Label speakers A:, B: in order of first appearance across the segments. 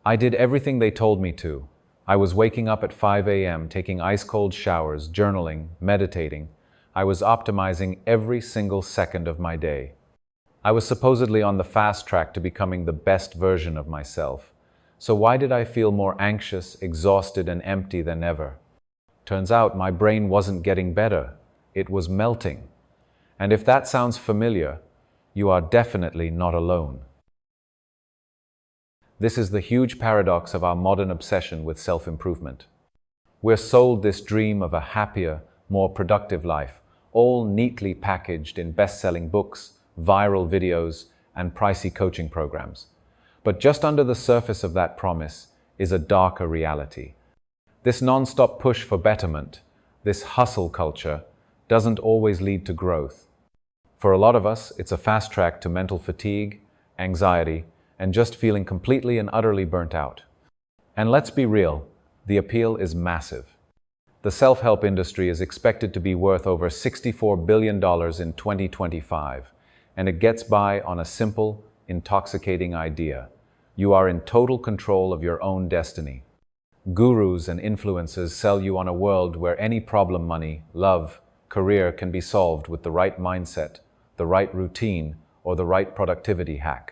A: I did everything they told me to. I was waking up at 5 a.m., taking ice-cold showers, journaling, meditating. I was optimizing every single second of my day. I was supposedly on the fast track to becoming the best version of myself. So why did I feel more anxious, exhausted, and empty than ever? Turns out my brain wasn't getting better. It was melting. And if that sounds familiar, you are definitely not alone. This is the huge paradox of our modern obsession with self-improvement. We're sold this dream of a happier, more productive life, all neatly packaged in best-selling books, viral videos, and pricey coaching programs. But just under the surface of that promise is a darker reality. This non-stop push for betterment, this hustle culture, doesn't always lead to growth. For a lot of us, it's a fast track to mental fatigue, anxiety, and just feeling completely and utterly burnt out. And let's be real, the appeal is massive. The self-help industry is expected to be worth over $64 billion in 2025, and it gets by on a simple, intoxicating idea. You are in total control of your own destiny. Gurus and influencers sell you on a world where any problem, money, love, career can be solved with the right mindset, the right routine, or the right productivity hack.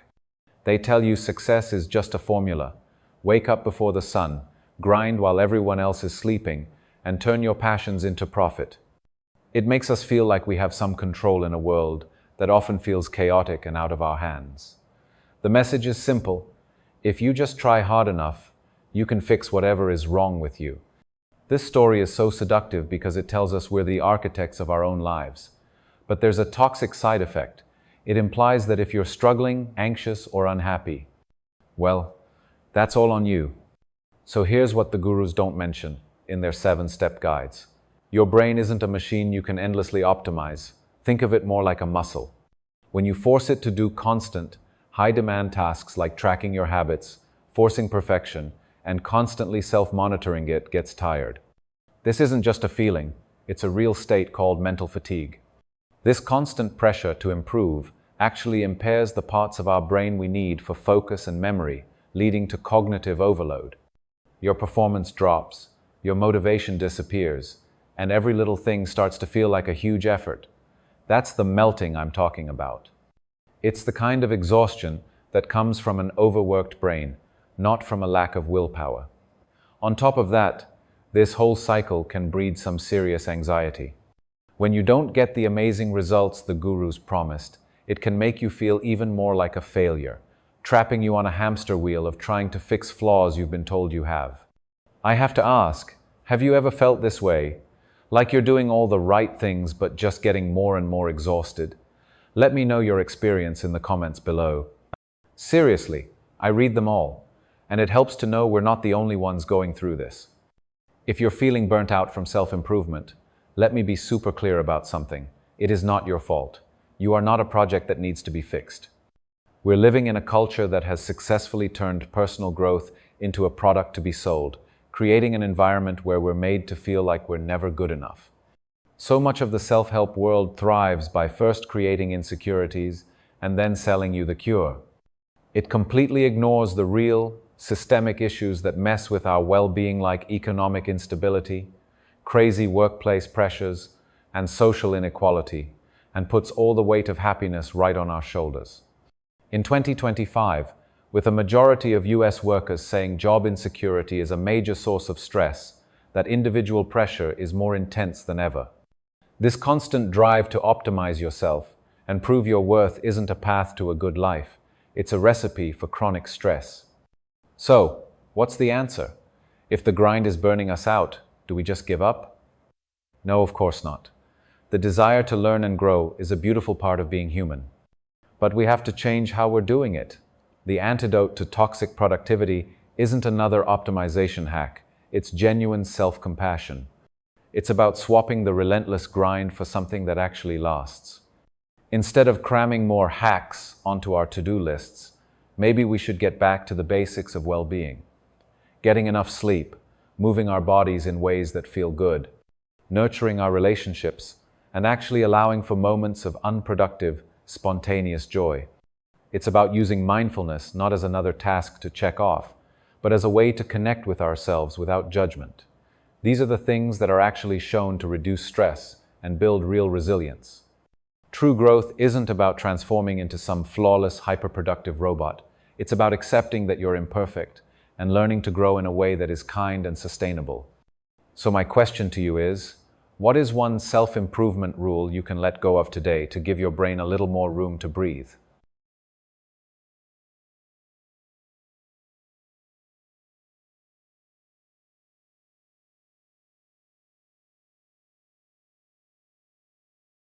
A: They tell you success is just a formula. Wake up before the sun, grind while everyone else is sleeping, and turn your passions into profit. It makes us feel like we have some control in a world that often feels chaotic and out of our hands. The message is simple. If you just try hard enough, you can fix whatever is wrong with you. This story is so seductive because it tells us we're the architects of our own lives. But there's a toxic side effect. It implies that if you're struggling, anxious, or unhappy, well, that's all on you. So here's what the gurus don't mention in their 7-step guides. Your brain isn't a machine you can endlessly optimize. Think of it more like a muscle. When you force it to do constant, high-demand tasks like tracking your habits, forcing perfection, and constantly self-monitoring, it gets tired. This isn't just a feeling, it's a real state called mental fatigue. This constant pressure to improve actually impairs the parts of our brain we need for focus and memory, leading to cognitive overload. Your performance drops, your motivation disappears, and every little thing starts to feel like a huge effort. That's the melting I'm talking about. It's the kind of exhaustion that comes from an overworked brain, not from a lack of willpower. On top of that, this whole cycle can breed some serious anxiety. When you don't get the amazing results the gurus promised, it can make you feel even more like a failure, trapping you on a hamster wheel of trying to fix flaws you've been told you have. I have to ask, have you ever felt this way? Like you're doing all the right things but just getting more and more exhausted? Let me know your experience in the comments below. Seriously, I read them all, and it helps to know we're not the only ones going through this. If you're feeling burnt out from self-improvement, let me be super clear about something. It is not your fault. You are not a project that needs to be fixed. We're living in a culture that has successfully turned personal growth into a product to be sold, creating an environment where we're made to feel like we're never good enough. So much of the self-help world thrives by first creating insecurities and then selling you the cure. It completely ignores the real, systemic issues that mess with our well-being, like economic instability, crazy workplace pressures, and social inequality, and puts all the weight of happiness right on our shoulders. In 2025, with a majority of US workers saying job insecurity is a major source of stress, that individual pressure is more intense than ever. This constant drive to optimize yourself and prove your worth isn't a path to a good life. It's a recipe for chronic stress. So, what's the answer? If the grind is burning us out, do we just give up? No, of course not. The desire to learn and grow is a beautiful part of being human. But we have to change how we're doing it. The antidote to toxic productivity isn't another optimization hack. It's genuine self-compassion. It's about swapping the relentless grind for something that actually lasts. Instead of cramming more hacks onto our to-do lists, maybe we should get back to the basics of well-being. Getting enough sleep, moving our bodies in ways that feel good, nurturing our relationships, and actually allowing for moments of unproductive, spontaneous joy. It's about using mindfulness not as another task to check off, but as a way to connect with ourselves without judgment. These are the things that are actually shown to reduce stress and build real resilience. True growth isn't about transforming into some flawless, hyperproductive robot. It's about accepting that you're imperfect and learning to grow in a way that is kind and sustainable. So my question to you is, what is one self-improvement rule you can let go of today to give your brain a little more room to breathe?